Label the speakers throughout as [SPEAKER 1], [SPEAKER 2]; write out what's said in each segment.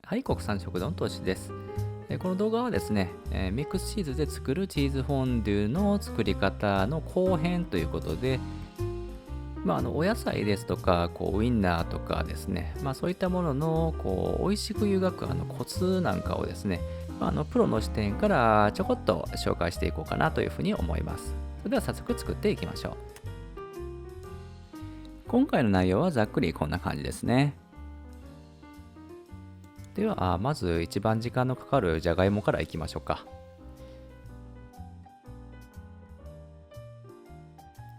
[SPEAKER 1] はい、国産食堂の投資です。この動画はですね、ミックスチーズで作るチーズフォンデュの作り方の後編ということで、お野菜ですとか、ウインナーとかですね、そういったものの美味しく湯がくコツなんかをですね、プロの視点からちょこっと紹介していこうかなというふうに思います。それでは早速作っていきましょう。今回の内容はざっくりこんな感じですね。では、まず一番時間のかかるじゃがいもからいきましょうか。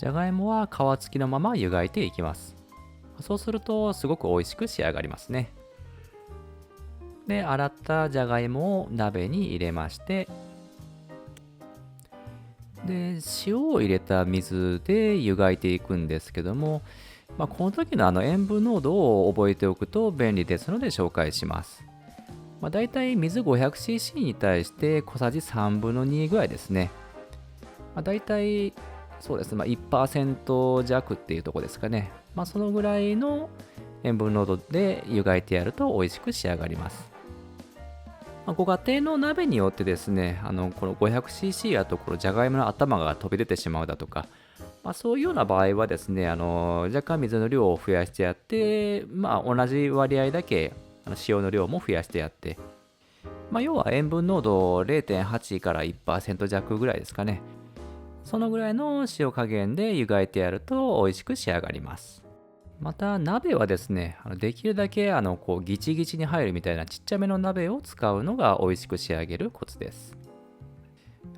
[SPEAKER 1] じゃがいもは皮付きのまま湯がいていきます。そうするとすごく美味しく仕上がりますね。で、洗ったじゃがいもを鍋に入れまして、で、塩を入れた水で湯がいていくんですけども、この時の塩分濃度を覚えておくと便利ですので紹介します。だいたい水 500cc に対して小さじ3分の2ぐらいですね。だいたいそうですね、1% 弱っていうところですかね。そのぐらいの塩分濃度で湯がいてやると美味しく仕上がります。ご家庭の鍋によってですね、この 500cc やところじゃがいもの頭が飛び出てしまうだとか、そういうような場合はですね、若干水の量を増やしてやって、同じ割合だけ塩の量も増やしてやって、要は塩分濃度 0.8 から 1% 弱ぐらいですかね。そのぐらいの塩加減で湯がいてやると美味しく仕上がります。また鍋はですね、できるだけギチギチに入るみたいなちっちゃめの鍋を使うのが美味しく仕上げるコツです。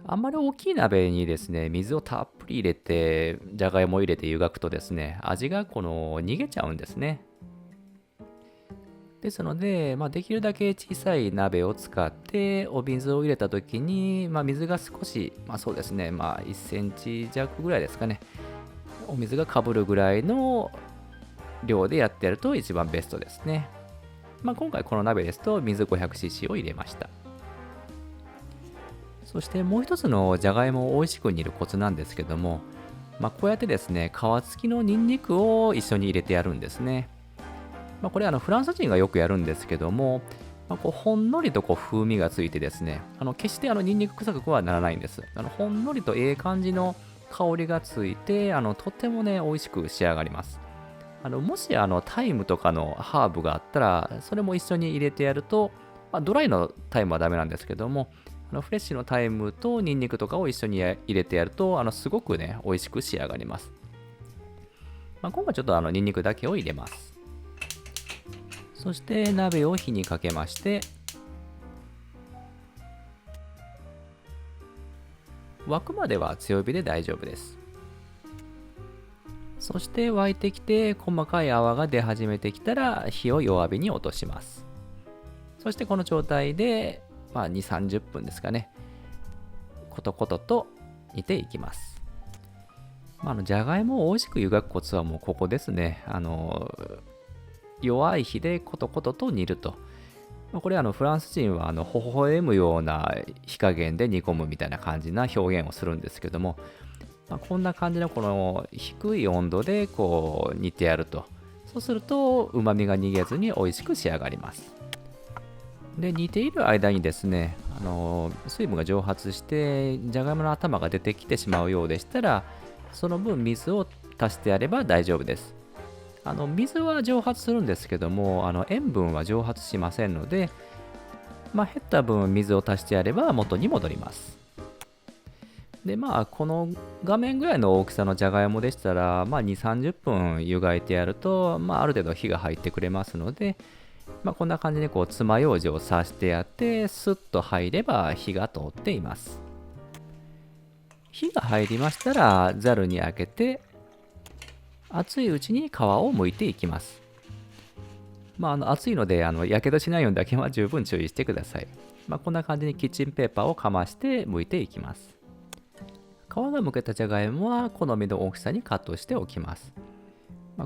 [SPEAKER 1] あんまり大きい鍋にですね、水をたっぷり入れて、じゃがいもを入れて湯がくとですね、味が逃げちゃうんですね。ですので、できるだけ小さい鍋を使ってお水を入れた時に、水が少し、そうですね、1センチ弱ぐらいですかね、お水がかぶるぐらいの量でやってやると一番ベストですね。今回この鍋ですと水 500cc を入れました。そしてもう一つのじゃがいもを美味しく煮るコツなんですけども、こうやってですね、皮付きのニンニクを一緒に入れてやるんですね。これフランス人がよくやるんですけども、ほんのりと風味がついてですね、決してニンニク臭くはならないんです。ほんのりと感じの香りがついて、とってもね、美味しく仕上がります。もしタイムとかのハーブがあったら、それも一緒に入れてやると、ドライのタイムはダメなんですけども、フレッシュのタイムとニンニクとかを一緒に入れてやると、すごくね、美味しく仕上がります。今回ちょっとニンニクだけを入れます。そして鍋を火にかけまして、沸くまでは強火で大丈夫です。そして沸いてきて細かい泡が出始めてきたら火を弱火に落とします。そしてこの状態で、2、30分ですかね、コトコトと煮ていきます。じゃがいもを美味しく湯がくコツはもうここですね。弱い火でコトコトと煮ると。これフランス人は微笑むような火加減で煮込むみたいな感じな表現をするんですけども、こんな感じのこの低い温度で煮てやると。そうすると旨味が逃げずに美味しく仕上がります。で、煮ている間にですね、水分が蒸発してじゃがいもの頭が出てきてしまうようでしたら、その分水を足してやれば大丈夫です。水は蒸発するんですけども、塩分は蒸発しませんので、減った分水を足してやれば元に戻ります。で、この画面ぐらいの大きさのじゃがいもでしたら、2、30分湯がいてやると、ある程度火が入ってくれますので、こんな感じで爪楊枝を刺してやって、スッと入れば火が通っています。火が入りましたら、ざるにあけて、熱いうちに皮を剥いていきます。熱いのでやけどしないようにだけは十分注意してください。こんな感じにキッチンペーパーをかまして剥いていきます。皮が剥けたじゃがいもは好みの大きさにカットしておきます。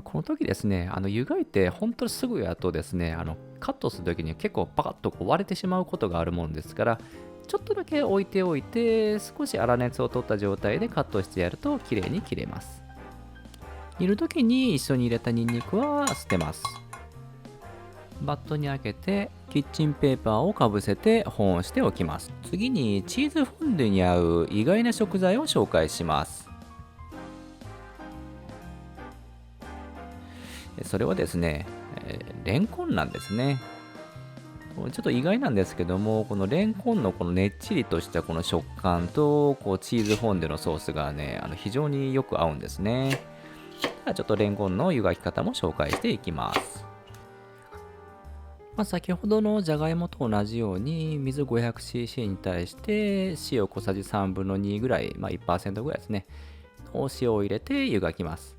[SPEAKER 1] この時ですね、湯がいて本当にすぐやとですね、カットする時に結構パカッと割れてしまうことがあるものですから、ちょっとだけ置いておいて、少し粗熱を取った状態でカットしてやると綺麗に切れます。煮る時に一緒に入れたニンニクは捨てます。バットに開けてキッチンペーパーをかぶせて保温しておきます。次にチーズフォンデュに合う意外な食材を紹介します。それはですね、レンコンなんですね。ちょっと意外なんですけども、このレンコンのこのねっちりとしたこの食感とチーズフォンデュのソースがね、非常によく合うんですね。ではちょっとレンコンの湯がき方も紹介していきます。先ほどのじゃがいもと同じように水 500cc に対して塩小さじ3分の2ぐらい、1% ぐらいですね、お塩を入れて湯がきます。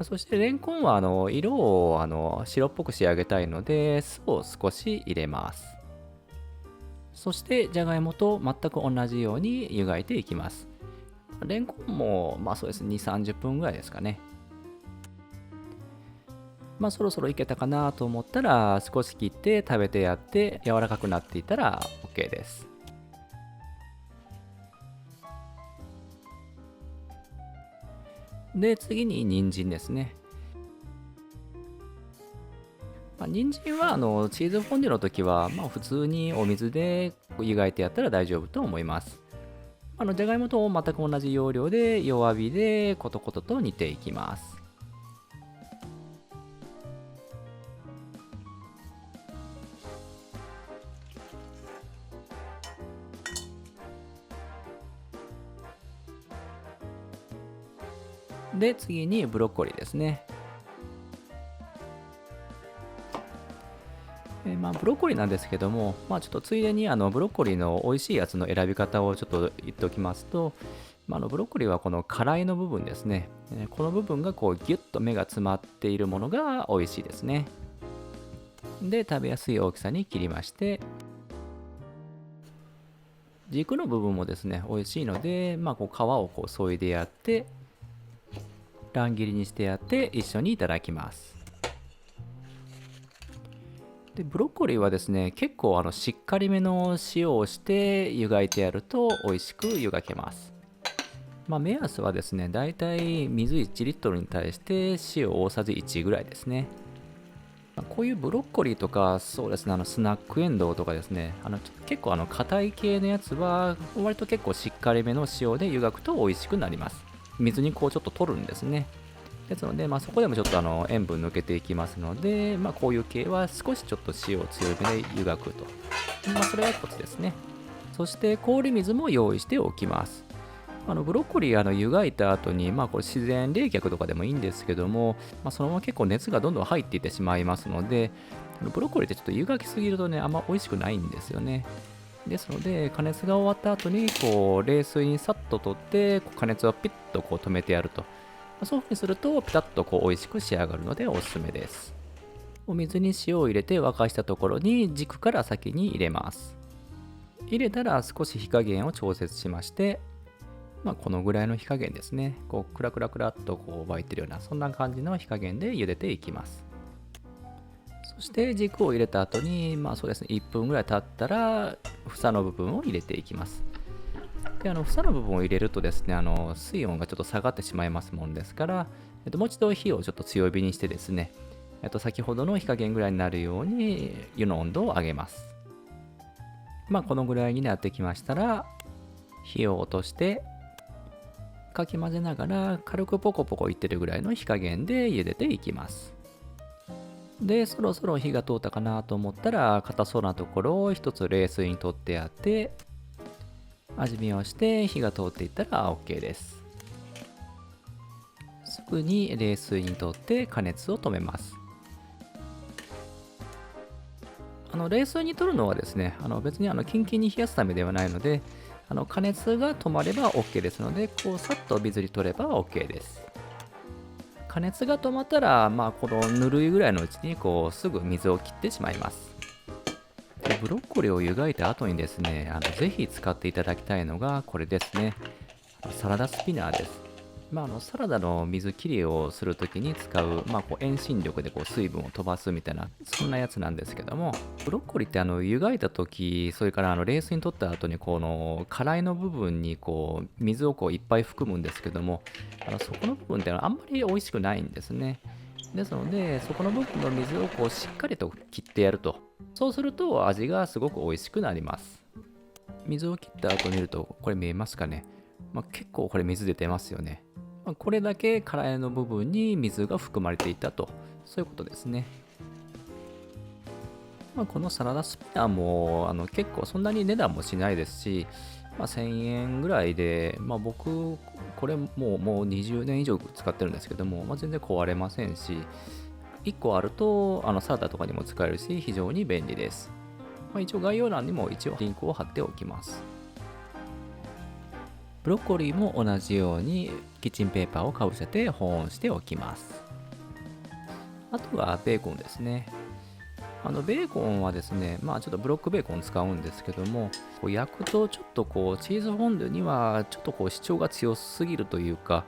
[SPEAKER 1] そしてレンコンは色を白っぽく仕上げたいので酢を少し入れます。そしてじゃがいもと全く同じように湯がいていきます。レンコンもそうですね、2、30分ぐらいですかね。そろそろいけたかなと思ったら少し切って食べてやって柔らかくなっていたら OK です。で、次に人参ですね。人参はチーズフォンデュの時は普通にお水で湯がいてやったら大丈夫と思います。じゃがいもと全く同じ要領で弱火でコトコトと煮ていきます。で、次にブロッコリーですね。ブロッコリーなんですけども、ちょっとついでにブロッコリーの美味しいやつの選び方をちょっと言っておきますと、ブロッコリーはこの辛いの部分ですね。この部分がギュッと目が詰まっているものが美味しいですね。で、食べやすい大きさに切りまして、軸の部分もですね、美味しいので、皮を削いでやって、乱切りにしてやって一緒にいただきます。で、ブロッコリーはですね、結構しっかりめの塩をして湯がいてやると美味しく湯がけます。目安はですね、だいたい水1リットルに対して塩大さじ1ぐらいですね。こういうブロッコリーとか、そうですね、スナックエンドウとかですね、結構硬い系のやつは、割と結構しっかりめの塩で湯がくと美味しくなります。水にちょっと取るんですね。ですので、そこでもちょっと塩分抜けていきますので、こういう系は少しちょっと塩を強めで湯がくと。それがコツですね。そして氷水も用意しておきます。ブロッコリー湯がいた後に、これ自然冷却とかでもいいんですけども、そのまま結構熱がどんどん入っていってしまいますので、ブロッコリーってちょっと湯がきすぎるとね、あんま美味しくないんですよね。ですので、加熱が終わった後に冷水にさっと取って、加熱をピッと止めてやると。そういう風にすると、ピタッと美味しく仕上がるのでおすすめです。お水に塩を入れて沸かしたところに軸から先に入れます。入れたら少し火加減を調節しまして、このぐらいの火加減ですね。クラクラクラっと沸いてるような、そんな感じの火加減で茹でていきます。そして軸を入れた後に、そうですね、1分ぐらい経ったら、房の部分を入れていきます。で、房の部分を入れるとですね、水温がちょっと下がってしまいますもんですから、もう一度火をちょっと強火にしてですね、先ほどの火加減ぐらいになるように湯の温度を上げます。このぐらいになってきましたら、火を落として、かき混ぜながら軽くポコポコいってるぐらいの火加減で茹でていきます。で、そろそろ火が通ったかなと思ったら、硬そうなところを一つ冷水に取ってやって、味見をして火が通っていったら OK です。すぐに冷水に取って加熱を止めます。冷水に取るのはですね、別にキンキンに冷やすためではないので、加熱が止まれば OK ですので、さっと水に取れば OK です。加熱が止まったら、このぬるいぐらいのうちにすぐ水を切ってしまいます。で、ブロッコリーを湯がいた後にですね、ぜひ使っていただきたいのがこれですね。サラダスピナーです。サラダの水切りをするときに使う、遠心力で水分を飛ばすみたいな、そんなやつなんですけども、ブロッコリーって湯がいたとき、それから冷水に取った後に、辛いの部分に水をいっぱい含むんですけども、そこの部分ってあんまり美味しくないんですね。ですので、そこの部分の水をこうしっかりと切ってやると。そうすると味がすごく美味しくなります。水を切った後見ると、これ見えますかね。結構これ水出てますよね。これだけカラの部分に水が含まれていたと、そういうことですね。このサラダスピナーも結構そんなに値段もしないですし、1000円ぐらいで、僕、これもう20年以上使ってるんですけども、全然壊れませんし、1個あるとサラダとかにも使えるし、非常に便利です。一応概要欄にも一応リンクを貼っておきます。ブロッコリーも同じようにキッチンペーパーをかぶせて保温しておきます。あとはベーコンですね。ベーコンはですね、ちょっとブロックベーコン使うんですけども、こう焼くとちょっとチーズフォンデュにはちょっと主張が強すぎるというか、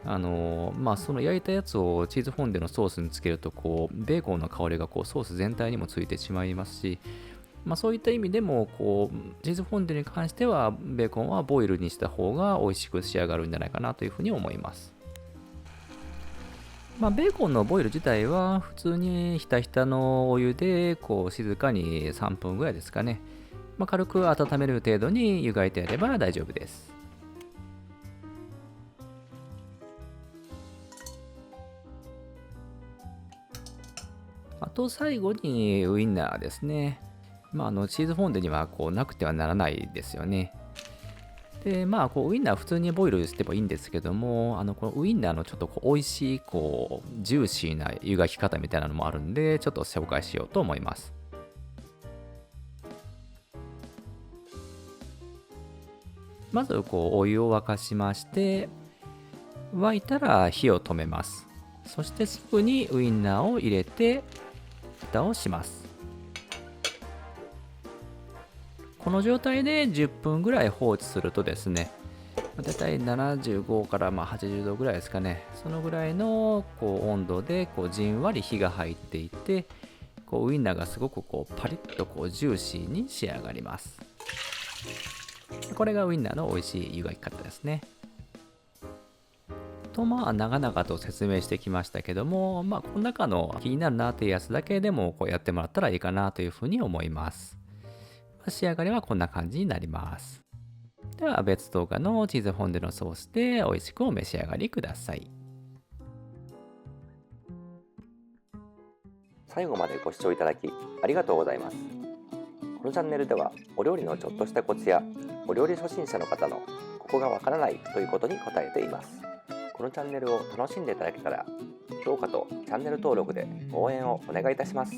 [SPEAKER 1] その焼いたやつをチーズフォンデュのソースにつけるとベーコンの香りがソース全体にもついてしまいますし、そういった意味でもチーズフォンデュに関してはベーコンはボイルにした方が美味しく仕上がるんじゃないかなというふうに思います。ベーコンのボイル自体は普通にひたひたのお湯で静かに3分ぐらいですかね、軽く温める程度に湯がいてやれば大丈夫です。あと最後にウインナーですね。チーズフォンデにはなくてはならないですよね。で、ウインナー普通にボイルしてもいいんですけども、このウインナーのちょっと美味しい、ジューシーな湯がき方みたいなのもあるんで、ちょっと紹介しようと思います。まず、お湯を沸かしまして、沸いたら火を止めます。そしてすぐにウインナーを入れて、蓋をします。この状態で10分ぐらい放置するとですね、だいたい75から80度ぐらいですかね、そのぐらいの温度でじんわり火が入っていて、ウインナーがすごくパリッとジューシーに仕上がります。これがウインナーの美味しい湯がき方ですね。と長々と説明してきましたけども、この中の気になるなというやつだけでもやってもらったらいいかなというふうに思います。仕上がりはこんな感じになります。では別動画のチーズフォンデュのソースで美味しくお召し上がりください。
[SPEAKER 2] 最後までご視聴いただきありがとうございます。このチャンネルではお料理のちょっとしたコツやお料理初心者の方のここがわからないということに答えています。このチャンネルを楽しんでいただけたら評価とチャンネル登録で応援をお願いいたします。